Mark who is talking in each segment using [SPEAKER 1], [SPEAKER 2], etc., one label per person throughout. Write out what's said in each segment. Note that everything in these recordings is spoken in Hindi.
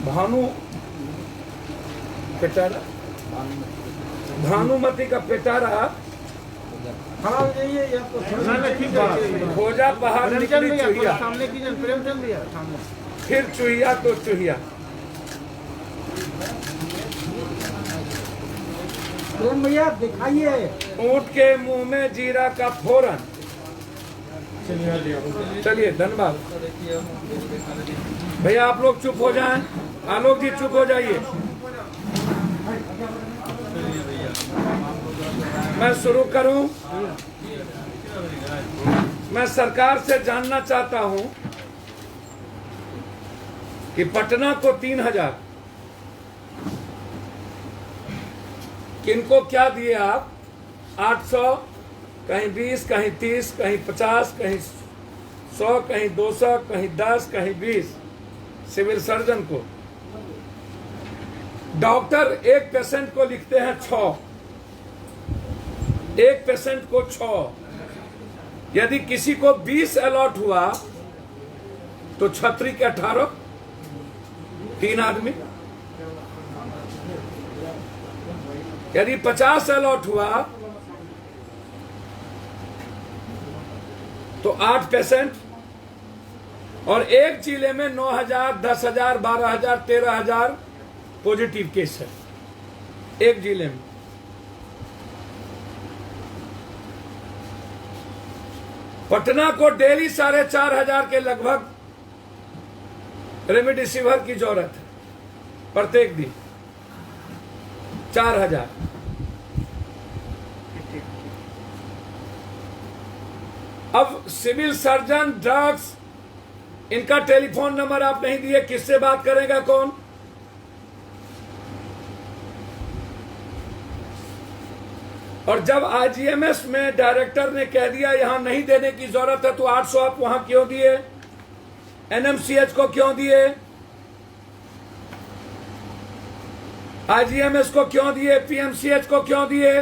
[SPEAKER 1] भानु पिटारा, भानुमति का पिटारा खोजा पहाड़ निकली चुहिया,
[SPEAKER 2] सामने की प्रेमचंद भैया सामने,
[SPEAKER 1] फिर चुहिया तो चुहिया।
[SPEAKER 2] प्रेम भैया दिखाइए।
[SPEAKER 1] ऊंट के मुंह में जीरा का फोरन। चलिए धन्यवाद भैया, आप लोग चुप हो जाएं। आलोक जी चुप हो जाइए। मैं शुरू करूं। मैं सरकार से जानना चाहता हूं कि पटना को 3000 किनको क्या दिए आप? 800, कहीं 20, कहीं 30, कहीं 50, कहीं 100, कहीं 200, कहीं 10, कहीं 20 सिविल सर्जन को। डॉक्टर एक पेशेंट को लिखते हैं 6, एक पेशेंट को 6। यदि किसी को 20 अलॉट हुआ तो छतरी के 18, 3 आदमी। यदि 50 अलॉट हुआ तो 8 पेशेंट, और एक जिले में 9000, 10,000, 12,000, 13,000 पॉजिटिव केस है एक जिले में। पटना को डेली 4,500 के लगभग रेमडेसिविर की जरूरत है, प्रत्येक दिन 4,000। अब सिविल सर्जन, ड्रग्स, इनका टेलीफोन नंबर आप नहीं दिए, किससे बात करेगा कौन? और जब आईजीएमएस में डायरेक्टर ने कह दिया यहां नहीं देने की जरूरत है, तो 800 आप वहां क्यों दिए? एनएमसीएच को क्यों दिए? आईजीएमएस को क्यों दिए? पीएमसीएच को क्यों दिए?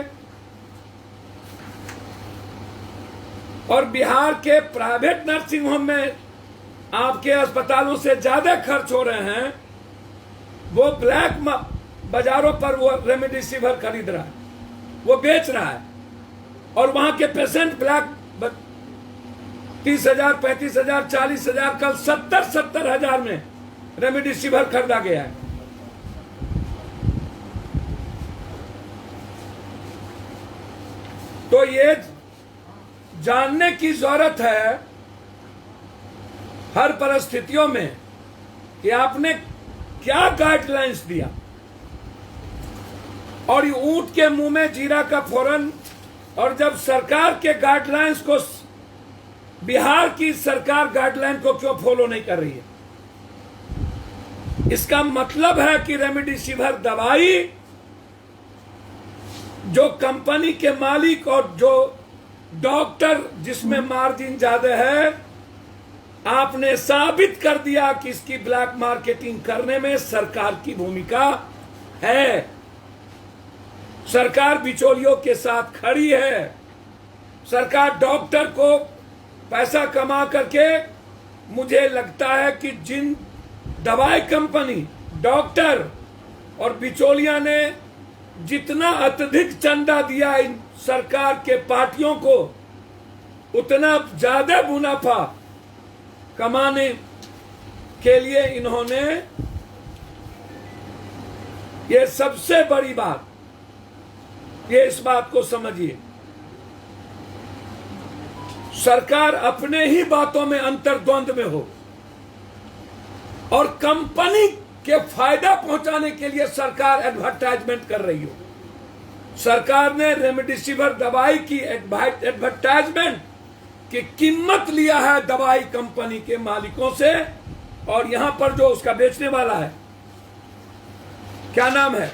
[SPEAKER 1] और बिहार के प्राइवेट नर्सिंग होम में आपके अस्पतालों से ज्यादा खर्च हो रहे हैं, वो ब्लैक बाजारों पर वो रेमडेसिविर खरीद रहा है, वो बेच रहा है, और वहां के पेशेंट ब्लैक 30,000, 35,000, 40,000, कल 70,000 में रेमडेसिविर खरीदा गया है। तो ये जानने की जरूरत है हर परिस्थितियों में कि आपने क्या गाइडलाइंस दिया। और ये ऊंट के मुंह में जीरा का फोरन, और जब सरकार के गाइडलाइंस को, बिहार की सरकार गाइडलाइन को क्यों फॉलो नहीं कर रही है? इसका मतलब है कि रेमडेसिविर दवाई जो कंपनी के मालिक और जो डॉक्टर जिसमें मार्जिन ज्यादा है, आपने साबित कर दिया कि इसकी ब्लैक मार्केटिंग करने में सरकार की भूमिका है। सरकार बिचौलियों के साथ खड़ी है। सरकार डॉक्टर को पैसा कमा करके, मुझे लगता है कि जिन दवाई कंपनी, डॉक्टर और बिचौलिया ने जितना अत्यधिक चंदा दिया इन सरकार के पार्टियों को, उतना ज्यादा मुनाफा कमाने के लिए इन्होंने, ये सबसे बड़ी बात, ये इस बात को समझिए, सरकार अपने ही बातों में अंतर्द्वंद में हो और कंपनी के फायदा पहुंचाने के लिए सरकार एडवर्टाइजमेंट कर रही हो। सरकार ने रेमडेसिविर दवाई की एडवर्टाइजमेंट की कीमत लिया है दवाई कंपनी के मालिकों से, और यहां पर जो उसका बेचने वाला है, क्या नाम है,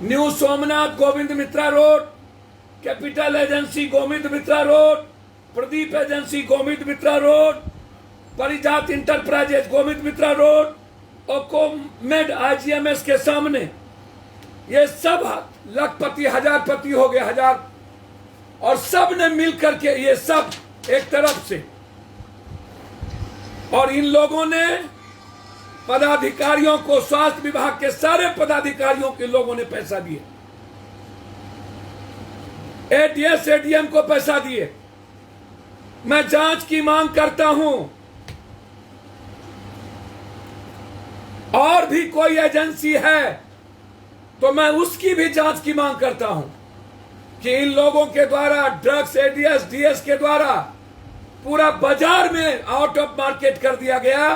[SPEAKER 1] new Somnath Govind Mitra road, capital agency Govind Mitra road, Pradeep agency Govind Mitra road, परिजात इंटरप्राइजेज गोविंद मित्रा रोड, और कोमेड आईजीएमएस के सामने, ये सब लखपति हजारपति हो गए, हजार, और सब ने मिलकर के ये सब एक तरफ से, और इन लोगों ने पदाधिकारियों को, स्वास्थ्य विभाग के सारे पदाधिकारियों के लोगों ने पैसा दिए, एडीएस एडीएम को पैसा दिए। मैं जांच की मांग करता हूं। और भी कोई एजेंसी है तो मैं उसकी भी जांच की मांग करता हूं कि इन लोगों के द्वारा ड्रग्स, एडीएस, डीएस के द्वारा पूरा बाजार में आउट ऑफ मार्केट कर दिया गया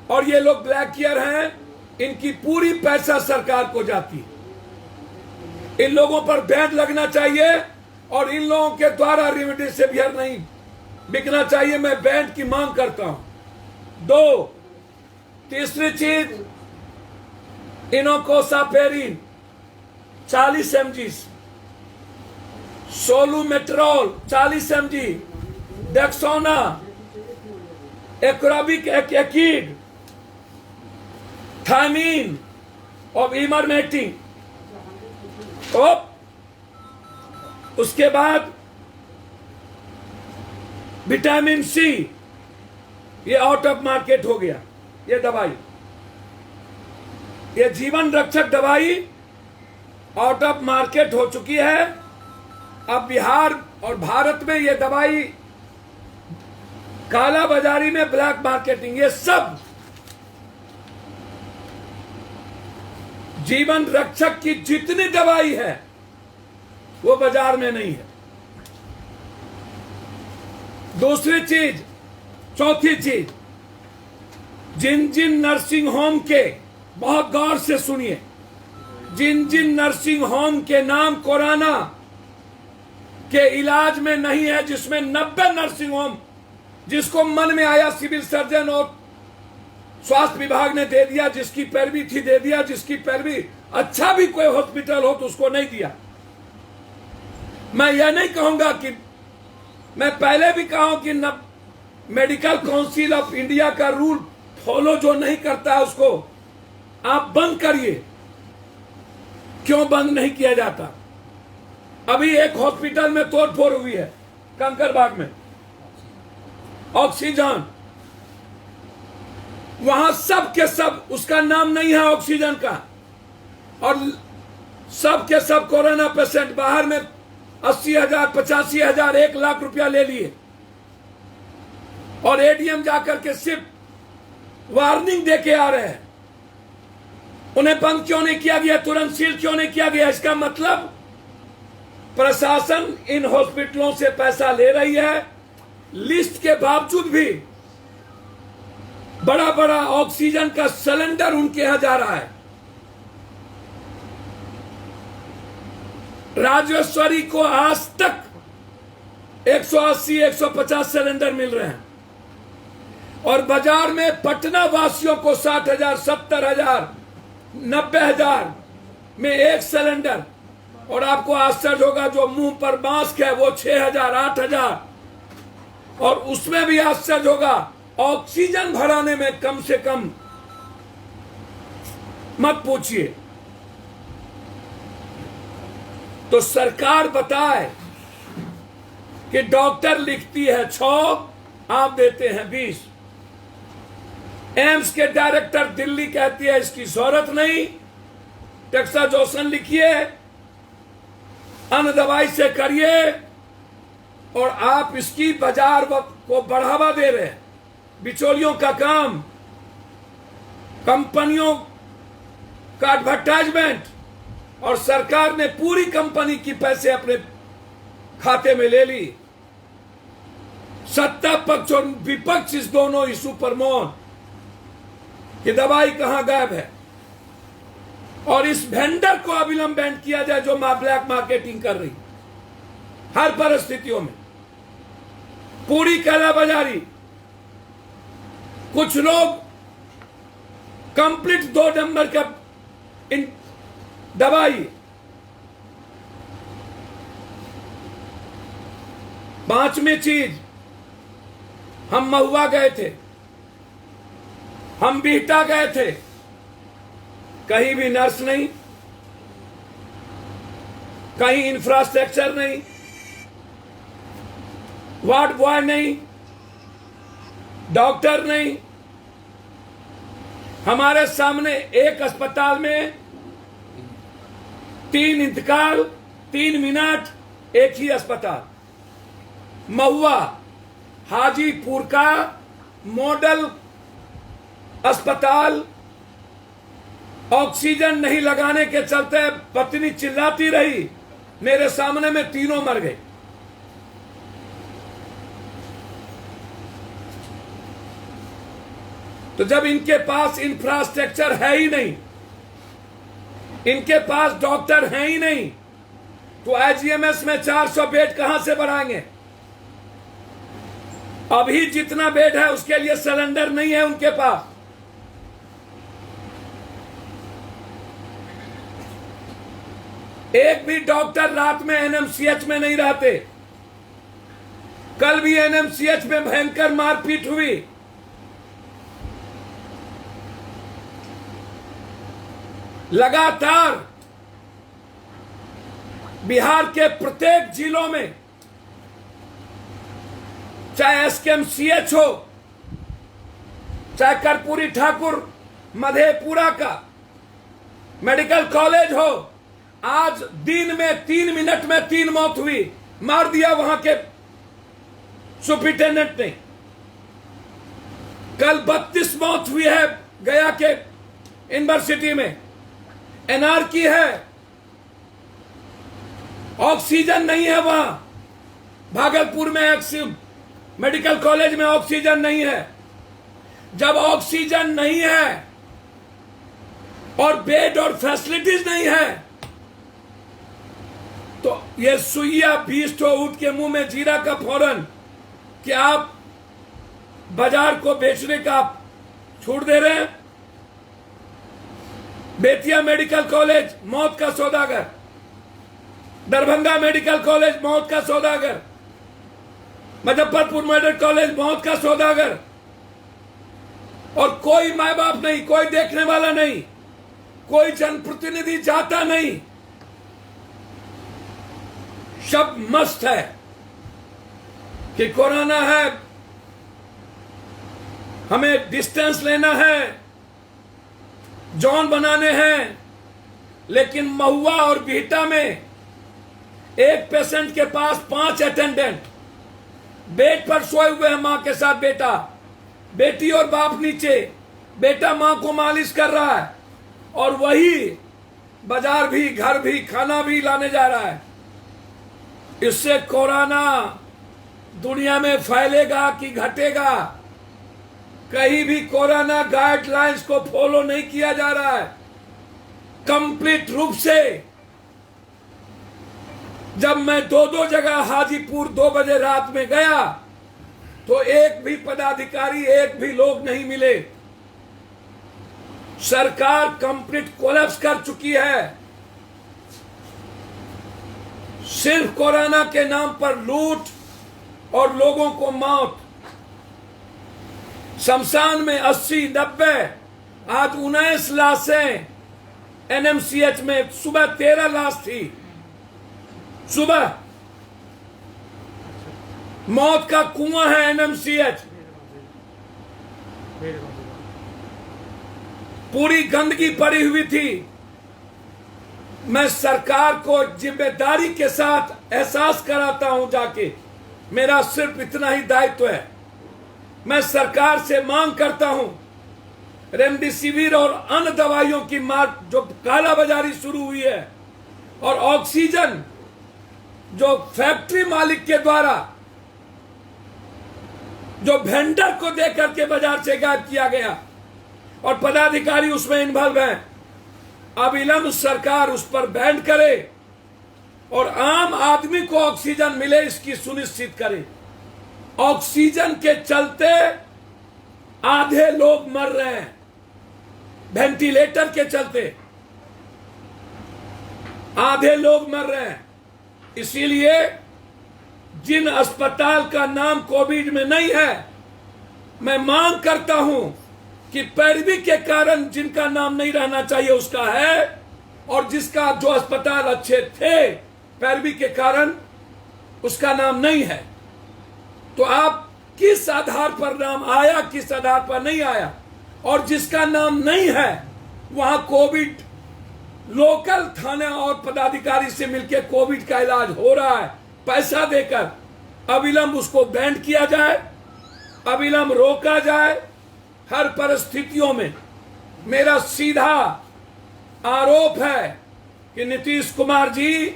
[SPEAKER 1] और ये लोग ब्लैकियर हैं। इनकी पूरी पैसा सरकार को जाती है। इन लोगों पर बैन लगना चाहिए और इन लोगों के द्वारा रेमडेसिवियर नहीं बिकना चाहिए। मैं बैन की मांग करता हूं। 2, तीसरी चीज, इनोकोसापेरिन 40 mg, सोलूमेट्रोल 40 mg, डेक्सोना, एक्रोबिक एकीड, थायमीन और इमरमेक्टिन। उसके बाद विटामिन सी, ये आउट ऑफ मार्केट हो गया। ये दवाई, ये जीवन रक्षक दवाई आउट ऑफ मार्केट हो चुकी है। अब बिहार और भारत में ये दवाई काला बाजारी में, ब्लैक मार्केटिंग, ये सब जीवन रक्षक की जितनी दवाई है वो बाजार में नहीं है। दूसरी चीज, चौथी चीज, जिन जिन नर्सिंग होम के, बहुत गौर से सुनिए, जिन जिन नर्सिंग होम के नाम कोरोना के इलाज में नहीं है, जिसमें 90 नर्सिंग होम, जिसको मन में आया सिविल सर्जन और स्वास्थ्य विभाग ने दे दिया, जिसकी पैरवी थी दे दिया, जिसकी पैरवी अच्छा भी कोई हॉस्पिटल हो तो उसको नहीं दिया। मैं यह नहीं कहूंगा कि, मैं पहले भी कहा हूं कि मेडिकल काउंसिल ऑफ इंडिया का रूल फॉलो जो नहीं करता है उसको आप बंद करिए। क्यों बंद नहीं किया जाता? अभी एक हॉस्पिटल में तोड़फोड़ हुई है कंकरबाग में, ऑक्सीजन, वहां सब के सब, उसका नाम नहीं है ऑक्सीजन का, और सब के सब कोरोना पेशेंट बाहर में 80,000, 85,000, 1 लाख रुपया ले लिए और एडीएम जाकर के सिर्फ वार्निंग दे के आ रहे हैं। उन्हें बंद क्यों नहीं किया गया? तुरंत सील क्यों नहीं किया गया? इसका मतलब प्रशासन इन हॉस्पिटलों से पैसा ले रही है, लिस्ट के बावजूद भी बड़ा बड़ा ऑक्सीजन का सिलेंडर उनके यहां जा रहा है। राजेश्वरी को आज तक 180, 150 सिलेंडर मिल रहे हैं और बाजार में पटना वासियों को 60,000, 70,000, 90,000 में एक सिलेंडर। और आपको आश्चर्य होगा, जो मुंह पर मास्क है वो 6,000, 8,000, और उसमें भी आश्चर्य होगा ऑक्सीजन भराने में कम से कम मत पूछिए। तो सरकार बताए कि डॉक्टर लिखती है 6, आप देते हैं 20। एम्स के डायरेक्टर दिल्ली कहती है इसकी जरूरत नहीं, टैक्साजोशन लिखिए, अन्य दवाई से करिए, और आप इसकी बाजार को बढ़ावा दे रहे हैं। बिचौलियों का काम, कंपनियों का एडवर्टाइजमेंट, और सरकार ने पूरी कंपनी की पैसे अपने खाते में ले ली। सत्ता पक्ष और विपक्ष इस दोनों इशू पर मौन कि दवाई कहां गायब है, और इस वेंडर को अविलंब बैन किया जाए जो ब्लैक मार्केटिंग कर रही हर परिस्थितियों में, पूरी कालाबाजारी। कुछ लोग कंप्लीट 2 नंबर का इन दवाई। 5वीं चीज, हम महुआ गए थे, हम बीहटा गए थे, कहीं भी नर्स नहीं, कहीं इंफ्रास्ट्रक्चर नहीं, वार्ड बॉय नहीं, डॉक्टर नहीं, हमारे सामने एक अस्पताल में 3 इंतकाल, 3 मिनट, एक ही अस्पताल। महुआ हाजीपुर का मॉडल अस्पताल, ऑक्सीजन नहीं लगाने के चलते पत्नी चिल्लाती रही, मेरे सामने में तीनों मर गए। तो जब इनके पास इंफ्रास्ट्रक्चर है ही नहीं, इनके पास डॉक्टर हैं ही नहीं, तो आईजीएमएस में 400 बेड कहां से बढ़ाएंगे? अभी जितना बेड है उसके लिए सिलेंडर नहीं है उनके पास। एक भी डॉक्टर रात में एनएमसीएच में नहीं रहते। कल भी एनएमसीएच में भयंकर मारपीट हुई। लगातार बिहार के प्रत्येक जिलों में, चाहे एसकेएमसीएच हो, चाहे कर्पूरी ठाकुर मधेपुरा का मेडिकल कॉलेज हो, आज दिन में 3 मिनट में 3 मौत हुई। मार दिया वहां के सुपरिटेंडेंट ने। कल 32 मौत हुई है गया के यूनिवर्सिटी में। एनआरकी है, ऑक्सीजन नहीं है वहां। भागलपुर में मेडिकल कॉलेज में ऑक्सीजन नहीं है। जब ऑक्सीजन नहीं है और बेड और फैसिलिटीज नहीं है, तो ये सुइया 20 ठो ऊंट के मुंह में जीरा का फौरन कि आप बाजार को बेचने का छूट दे रहे हैं। बेतिया मेडिकल कॉलेज मौत का सौदागर, दरभंगा मेडिकल कॉलेज मौत का सौदागर, मुजफ्फरपुर मेडिकल कॉलेज मौत का सौदागर, और कोई माँ बाप नहीं, कोई देखने वाला नहीं, कोई जनप्रतिनिधि जाता नहीं। सब मस्त है कि कोरोना है, हमें डिस्टेंस लेना है, जोन बनाने हैं। लेकिन महुआ और बिहटा में एक पेशेंट के पास 5 अटेंडेंट बेड पर सोए हुए हैं, मां के साथ बेटा, बेटी और बाप नीचे, बेटा मां को मालिश कर रहा है, और वही बाजार भी, घर भी, खाना भी लाने जा रहा है। इससे कोरोना दुनिया में फैलेगा कि घटेगा? कहीं भी कोरोना गाइडलाइंस को फॉलो नहीं किया जा रहा है कंप्लीट रूप से। जब मैं 2 जगह हाजीपुर 2 बजे रात में गया तो एक भी पदाधिकारी, एक भी लोग नहीं मिले। सरकार कंप्लीट कोलैप्स कर चुकी है। सिर्फ कोरोना के नाम पर लूट और लोगों को मौत। शमशान में 80-90, आज 19 लाशें एनएमसीएच में। सुबह 13 लाश थी। सुबह मौत का कुआं है एनएमसीएच। पूरी गंदगी पड़ी हुई थी। मैं सरकार को जिम्मेदारी के साथ एहसास कराता हूं जाके, मेरा सिर्फ इतना ही दायित्व है। मैं सरकार से मांग करता हूं, रेमडेसिविर और अन्य दवाइयों की जो कालाबाजारी शुरू हुई है, और ऑक्सीजन जो फैक्ट्री मालिक के द्वारा जो वेंडर को देकर के बाजार से गायब किया गया और पदाधिकारी उसमें इन्वॉल्व हैं, अविलंब सरकार उस पर बैन करे और आम आदमी को ऑक्सीजन मिले, इसकी सुनिश्चित करे। ऑक्सीजन के चलते आधे लोग मर रहे हैं, वेंटिलेटर के चलते आधे लोग मर रहे हैं। इसीलिए जिन अस्पताल का नाम कोविड में नहीं है, मैं मांग करता हूं कि पैरवी के कारण जिनका नाम नहीं रहना चाहिए उसका है, और जिसका जो अस्पताल अच्छे थे पैरवी के कारण उसका नाम नहीं है। तो आप किस आधार पर नाम आया, किस आधार पर नहीं आया, और जिसका नाम नहीं है वहां कोविड लोकल थाने और पदाधिकारी से मिलकर कोविड का इलाज हो रहा है, पैसा देकर अविलंब उसको बैंड किया जाए, अविलंब रोका जाए। हर परिस्थितियों में मेरा सीधा आरोप है कि नीतीश कुमार जी,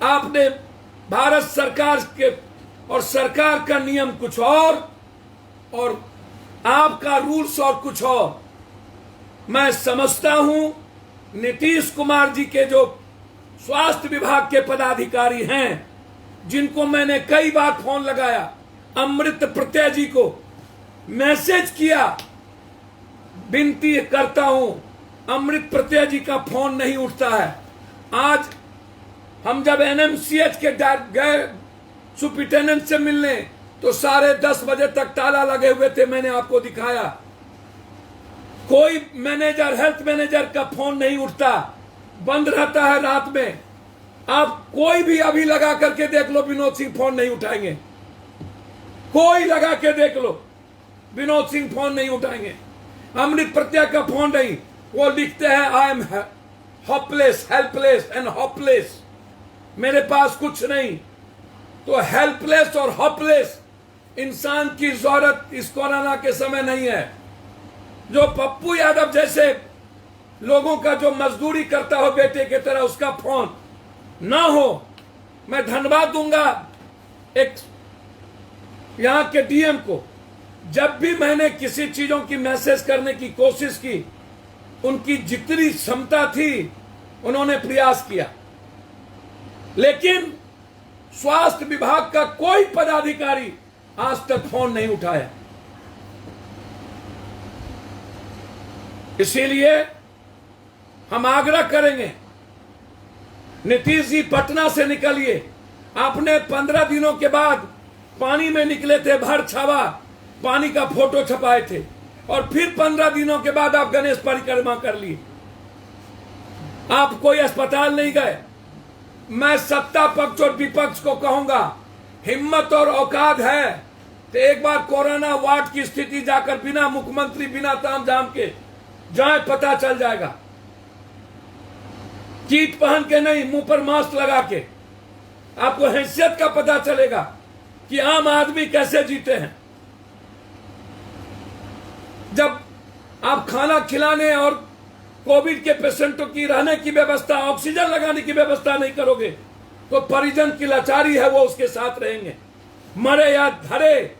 [SPEAKER 1] आपने भारत सरकार के और सरकार का नियम कुछ और आपका रूल्स और कुछ और। मैं समझता हूं नीतीश कुमार जी के जो स्वास्थ्य विभाग के पदाधिकारी हैं, जिनको मैंने कई बार फोन लगाया, अमृत प्रत्यय जी को मैसेज किया, विनती करता हूं, अमृत प्रत्यय जी का फोन नहीं उठता है। आज हम जब एनएमसीएच के गए सुप्रिंटेंडेंट से मिलने तो 10:30 बजे तक ताला लगे हुए थे, मैंने आपको दिखाया। कोई मैनेजर, हेल्थ मैनेजर का फोन नहीं उठता, बंद रहता है रात में। आप कोई भी अभी लगा करके देख लो, विनोद सिंह फोन नहीं उठाएंगे। कोई लगा के देख लो, विनोद सिंह फोन नहीं उठाएंगे। अमृत प्रत्यय का फोन नहीं, वो लिखते हैं I am hopeless, helpless and hopeless, मेरे पास कुछ नहीं। तो हेल्पलेस और होपलेस इंसान की जरूरत इस कोरोना के समय नहीं है। जो पप्पू यादव जैसे लोगों का जो मजदूरी करता हो बेटे की तरह, उसका फोन ना हो। मैं धन्यवाद दूंगा एक यहां के डीएम को, जब भी मैंने किसी चीजों की मैसेज करने की कोशिश की, उनकी जितनी क्षमता थी उन्होंने प्रयास किया, लेकिन स्वास्थ्य विभाग का कोई पदाधिकारी आज तक फोन नहीं उठाया। इसीलिए हम आग्रह करेंगे, नीतीश जी पटना से निकलिए। आपने 15 दिनों के बाद पानी में निकले थे, भर छावा पानी का फोटो छपाए थे, और फिर 15 दिनों के बाद आप गणेश परिक्रमा कर लिए। आप कोई अस्पताल नहीं गए। मैं सत्ता पक्ष और विपक्ष को कहूंगा, हिम्मत और औकात है तो एक बार कोरोना वार्ड की स्थिति जाकर बिना मुख्यमंत्री, बिना ताम झाम के जाए, पता चल जाएगा। किट पहन के नहीं, मुंह पर मास्क लगा के आपको हैसियत का पता चलेगा कि आम आदमी कैसे जीते हैं। जब आप खाना खिलाने और कोविड के पेशेंटों की रहने की व्यवस्था, ऑक्सीजन लगाने की व्यवस्था नहीं करोगे तो परिजन की लाचारी है, वो उसके साथ रहेंगे। मरे या धरे,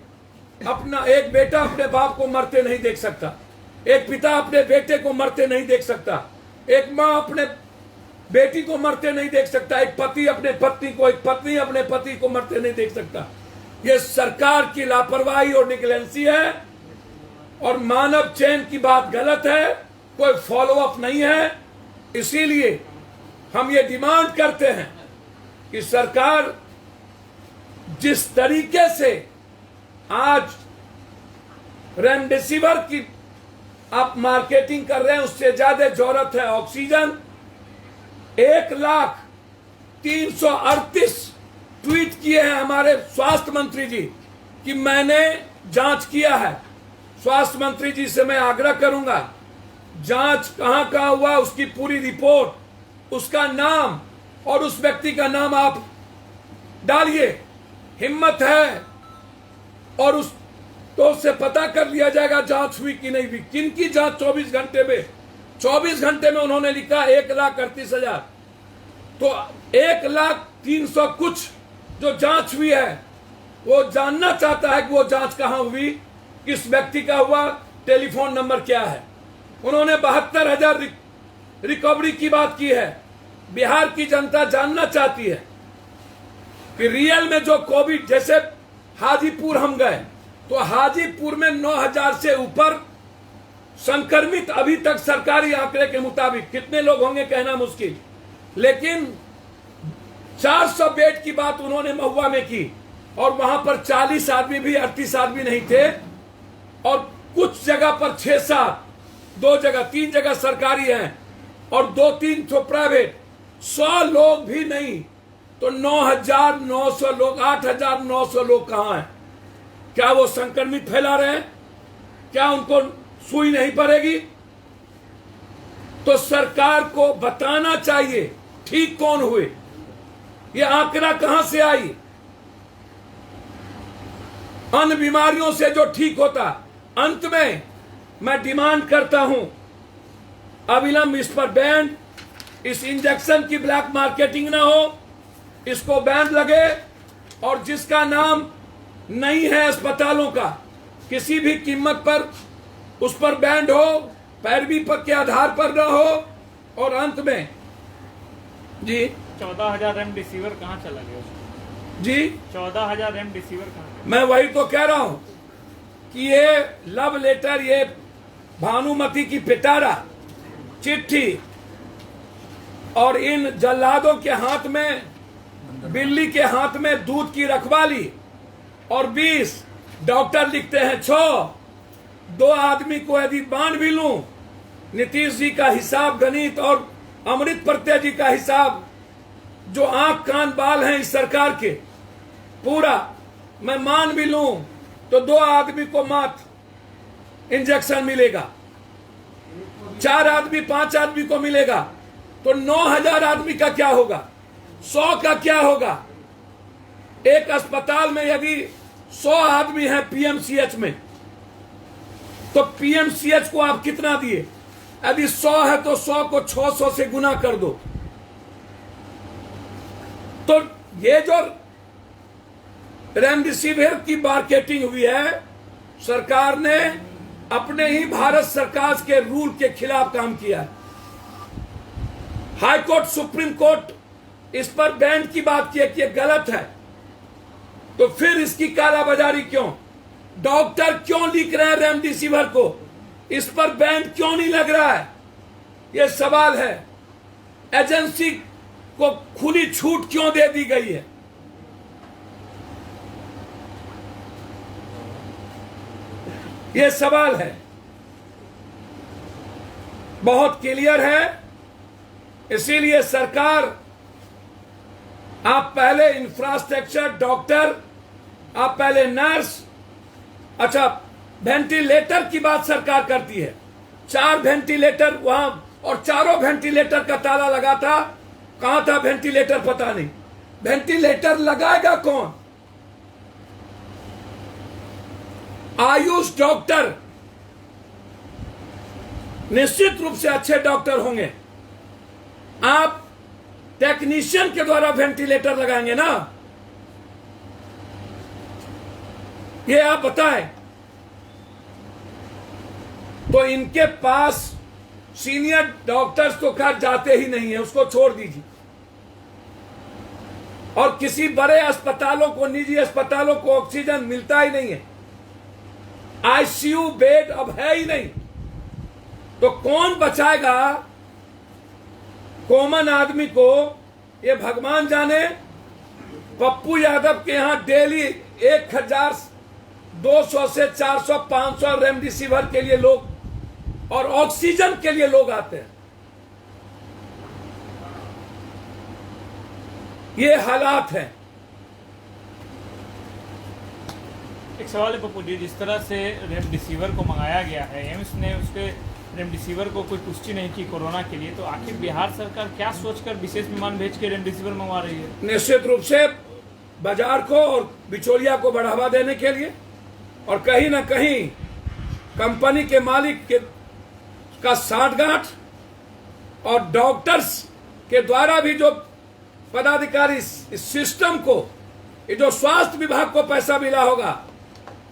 [SPEAKER 1] अपना एक बेटा अपने बाप को मरते नहीं देख सकता, एक पिता अपने बेटे को मरते नहीं देख सकता, एक माँ अपने बेटी को मरते नहीं देख सकता, एक पति अपने पत्नी को, एक पत्नी अपने पति को मरते नहीं देख सकता। ये सरकार की लापरवाही और निगलेंसी है, और मानव चैन की बात गलत है, कोई फॉलो अप नहीं है। इसीलिए हम ये डिमांड करते हैं कि सरकार जिस तरीके से आज रेमडेसिविर की आप मार्केटिंग कर रहे हैं, उससे ज्यादा जरूरत है ऑक्सीजन। 1,338 ट्वीट किए हैं हमारे स्वास्थ्य मंत्री जी कि मैंने जांच किया है। स्वास्थ्य मंत्री जी से मैं आग्रह करूंगा, जांच कहां कहां हुआ, उसकी पूरी रिपोर्ट, उसका नाम और उस व्यक्ति का नाम आप डालिए। हिम्मत है और उस तो उससे पता कर लिया जाएगा जांच हुई कि नहीं हुई। किनकी जांच 24 घंटे में, 24 घंटे में उन्होंने लिखा 1,38,000, तो 1,03,000 कुछ जो जांच हुई है, वो जानना चाहता है कि वो जांच कहां हुई, किस व्यक्ति का हुआ, टेलीफोन नंबर क्या है। उन्होंने 72,000 रिकवरी की बात की है। बिहार की जनता जानना चाहती है कि रियल में जो कोविड, जैसे हाजीपुर हम गए तो हाजीपुर में 9,000 से ऊपर संक्रमित अभी तक सरकारी आंकड़े के मुताबिक, कितने लोग होंगे कहना मुश्किल, लेकिन 400 बेड की बात उन्होंने महुआ में की, और वहां पर 40 आदमी भी 38 आदमी नहीं थे, और कुछ जगह पर 6-7, 2 जगह 3 जगह सरकारी हैं और 2-3 तो प्राइवेट, 100 लोग भी नहीं तो 9,900 लोग, 8,900 लोग कहां हैं? क्या वो संक्रमित फैला रहे हैं? क्या उनको सुई नहीं पड़ेगी। तो सरकार को बताना चाहिए ठीक कौन हुए, ये आंकड़ा कहां से आई। अन्य बीमारियों से जो ठीक होता। अंत में मैं डिमांड करता हूं अविलंब इस पर बैन, इस इंजेक्शन की ब्लैक मार्केटिंग ना हो, इसको बैन लगे, और जिसका नाम नहीं है अस्पतालों का किसी भी कीमत पर उस पर बैन हो, पैरवी पर के आधार पर न हो। और अंत में जी
[SPEAKER 3] 14,000 रेमडेसिविर कहाँ चला गया
[SPEAKER 1] जी
[SPEAKER 3] 14,000 रेमडेसिविर कहाँ गया?
[SPEAKER 1] मैं वही तो कह रहा हूं कि ये लव लेटर, ये भानुमति की पिटारा चिट्ठी और इन जल्लादों के हाथ में, बिल्ली के हाथ में दूध की रखवाली, और 20 डॉक्टर लिखते हैं 6, 2 आदमी को यदि बांध भी लूं, नीतीश जी का हिसाब गणित और अमृत प्रत्यय जी का हिसाब, जो आंख कान बाल हैं इस सरकार के, पूरा मैं मान भी लूं तो 2 आदमी को मात्र इंजेक्शन मिलेगा, 4 आदमी 5 आदमी को मिलेगा, तो 9,000 आदमी का क्या होगा, 100 का क्या होगा। एक अस्पताल में यदि 100 आदमी हैं पीएमसीएच में, तो पीएमसीएच को आप कितना दिए, यदि 100 है तो 100 को 600 से गुना कर दो। तो ये जो रेमडेसिविर की मार्केटिंग हुई है, सरकार ने अपने ही भारत सरकार के रूल के खिलाफ काम किया है। हाई कोर्ट, सुप्रीम कोर्ट इस पर बैन की बात की कि ये गलत है, तो फिर इसकी कालाबाजारी क्यों? डॉक्टर क्यों लिख रहे हैं रेमडेसिविर को, इस पर बैन क्यों नहीं लग रहा है, ये सवाल है। एजेंसी को खुली छूट क्यों दे दी गई है? ये सवाल है, बहुत क्लियर है। इसीलिए सरकार, आप पहले इंफ्रास्ट्रक्चर, डॉक्टर, आप पहले नर्स, अच्छा वेंटिलेटर की बात सरकार करती है, 4 वेंटिलेटर वहां, और चारों वेंटिलेटर का ताला लगा था, कहां था वेंटिलेटर पता नहीं। वेंटिलेटर लगाएगा कौन? आयुष डॉक्टर निश्चित रूप से अच्छे डॉक्टर होंगे, आप टेक्नीशियन के द्वारा वेंटिलेटर लगाएंगे ना, ये आप बताएं। तो इनके पास सीनियर डॉक्टर्स तो खैर जाते ही नहीं है, उसको छोड़ दीजिए। और किसी बड़े अस्पतालों को, निजी अस्पतालों को ऑक्सीजन मिलता ही नहीं है, आईसीयू बेड अब है ही नहीं, तो कौन बचाएगा कॉमन आदमी को? ये भगवान जाने। पप्पू यादव के यहां डेली 1,200 से 400 500 रेमडेसिविर के लिए लोग और ऑक्सीजन के लिए लोग आते हैं। ये हालात हैं।
[SPEAKER 3] एक सवाल है पप्पू जी, जिस तरह से रेमडेसिविर को मंगाया गया है, एम्स ने उसके रेमडेसिविर को कोई पुष्टि नहीं की कोरोना के लिए, तो आखिर बिहार सरकार क्या सोचकर विशेष विमान भेज के रेमडेसिविर मंगवा रही है?
[SPEAKER 1] निश्चित रूप से बाजार को और बिचौलिया को बढ़ावा देने के लिए, और कहीं ना कहीं कंपनी के मालिक के का साठगांठ, और डॉक्टर्स के द्वारा भी जो पदाधिकारी इस सिस्टम को, ये जो स्वास्थ्य विभाग को पैसा मिला होगा,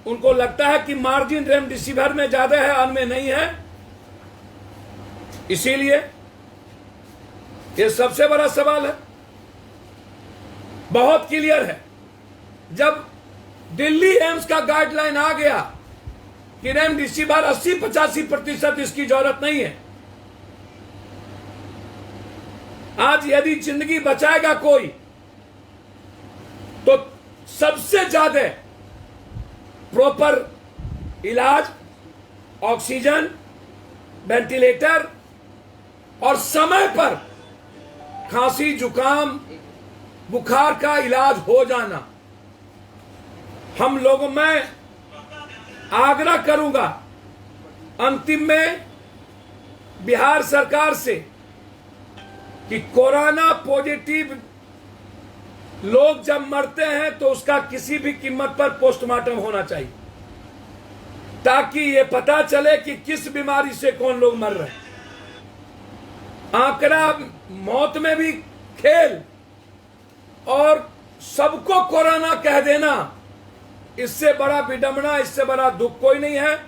[SPEAKER 1] उनको लगता है कि मार्जिन रेमडेसिविर में ज्यादा है, अन्य में नहीं है। इसीलिए ये सबसे बड़ा सवाल है, बहुत क्लियर है। जब दिल्ली एम्स का गाइडलाइन आ गया कि रेमडेसिविर 80-85% इसकी जरूरत नहीं है, आज यदि जिंदगी बचाएगा कोई, तो सबसे ज्यादा प्रॉपर इलाज, ऑक्सीजन, वेंटिलेटर और समय पर खांसी, जुकाम, बुखार का इलाज हो जाना। हम लोगों, मैं आग्रह करूंगा अंतिम में बिहार सरकार से कि कोरोना पॉजिटिव लोग जब मरते हैं तो उसका किसी भी कीमत पर पोस्टमार्टम होना चाहिए, ताकि ये पता चले कि किस बीमारी से कौन लोग मर रहे हैं। आंकड़ा मौत में भी खेल और सबको कोरोना कह देना, इससे बड़ा विडंबना, इससे बड़ा दुख कोई नहीं है।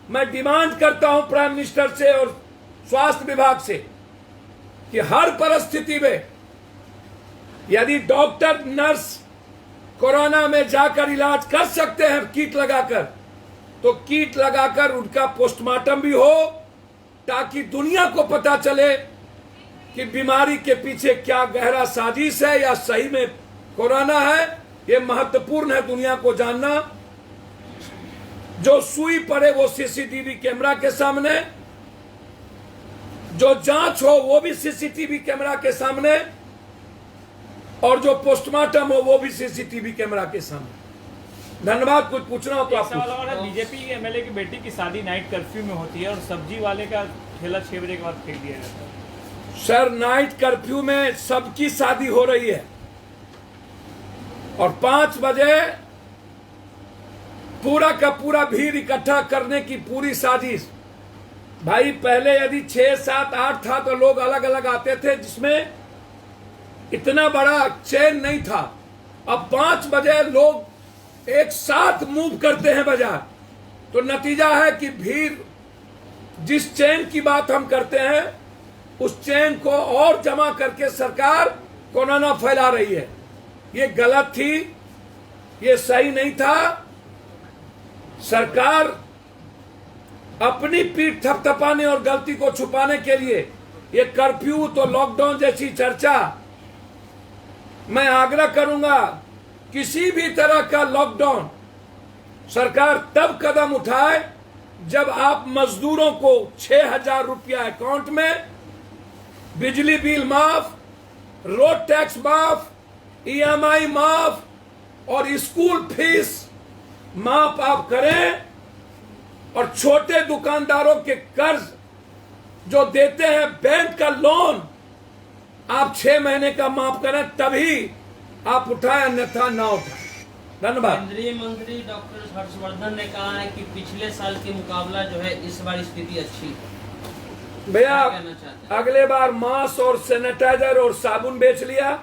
[SPEAKER 1] मैं डिमांड करता हूं प्राइम मिनिस्टर से और स्वास्थ्य विभाग से कि हर परिस्थिति में यदि डॉक्टर नर्स कोरोना में जाकर इलाज कर सकते हैं किट लगाकर, तो किट लगाकर उनका पोस्टमार्टम भी हो, ताकि दुनिया को पता चले कि बीमारी के पीछे क्या गहरा साजिश है या सही में कोरोना है। ये महत्वपूर्ण है दुनिया को जानना। जो सुई पड़े वो सीसीटीवी कैमरा के सामने, जो जांच हो वो भी सीसीटीवी कैमरा के सामने, और जो पोस्टमार्टम हो वो भी सीसीटीवी कैमरा के सामने। धन्यवाद। कुछ पूछना हो तो आप
[SPEAKER 3] सवाल और है, बीजेपी के एमएलए की बेटी की शादी नाइट कर्फ्यू में होती है और सब्जी वाले का ठेला 6 बजे के बाद फेंक दिया जाता है।
[SPEAKER 1] सर, नाइट कर्फ्यू में सबकी शादी हो रही है और 5 बजे पूरा का पूरा भीड़ इकट्ठा करने की पूरी साजिश। भाई पहले यदि 6, 7, 8 था तो लोग अलग अलग आते थे, जिसमें इतना बड़ा चेन नहीं था। अब 5 बजे लोग एक साथ मूव करते हैं बाजार, तो नतीजा है कि भीड़, जिस चेन की बात हम करते हैं उस चेन को और जमा करके सरकार कोरोना फैला रही है। ये गलत थी, ये सही नहीं था। सरकार अपनी पीठ थपथपाने और गलती को छुपाने के लिए ये कर्फ्यू तो लॉकडाउन जैसी चर्चा, मैं आग्रह करूंगा किसी भी तरह का लॉकडाउन सरकार तब कदम उठाए जब आप मजदूरों को 6,000 रुपया अकाउंट में, बिजली बिल माफ, रोड टैक्स माफ, ईएमआई माफ और स्कूल फीस माफ आप करें, और छोटे दुकानदारों के कर्ज जो देते हैं बैंक का लोन आप 6 महीने का माफ करें, तभी आप उठाएं, अन्यथा ना उठाएं। धन्यवाद।
[SPEAKER 4] केंद्रीय मंत्री डॉक्टर हर्षवर्धन ने कहा है कि पिछले साल के मुकाबला जो है इस बार स्थिति अच्छी है।
[SPEAKER 1] भैया
[SPEAKER 4] क्या कहना चाहते हैं?
[SPEAKER 1] अगले बार मास्क और सैनिटाइजर और साबुन बेच लिया,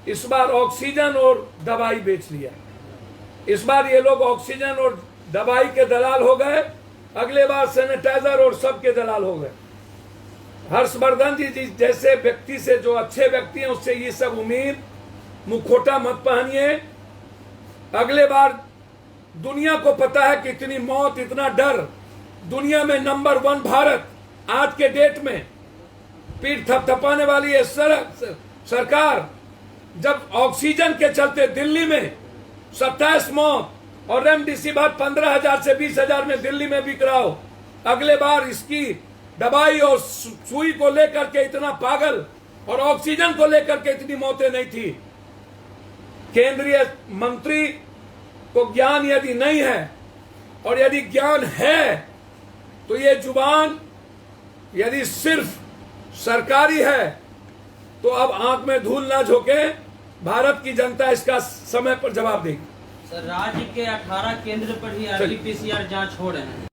[SPEAKER 1] इस बार ऑक्सीजन और दवाई बेच लिया। इस बार ये लोग ऑक्सीजन और दवाई के दलाल हो गए, अगले बार सैनिटाइजर और सब के दलाल हो गए। हर्षवर्धन जी जैसे व्यक्ति से, जो अच्छे व्यक्ति हैं, उससे ये सब उम्मीद, मुखोटा मत पहनिए। अगले बार दुनिया को पता है कि इतनी मौत, इतना डर, दुनिया में नंबर 1 भारत आज के डेट में। पीठ थपथपाने वाली है सरकार। जब ऑक्सीजन के चलते दिल्ली में 27 मौत और रेमडेसिविर 15,000 से 20,000 में दिल्ली में बिक रहा हो, अगले बार इसकी दवाई और सुई को लेकर के इतना पागल और ऑक्सीजन को लेकर के इतनी मौतें नहीं थी। केंद्रीय मंत्री को ज्ञान यदि नहीं है, और यदि ज्ञान है तो ये जुबान यदि सिर्फ सरकारी है तो अब आंख में धूल ना झोंके, भारत की जनता इसका समय पर जवाब देगी।
[SPEAKER 4] सर, राज्य के 18 केंद्र पर ही आरटीपीसीआर जांच हो रहे हैं।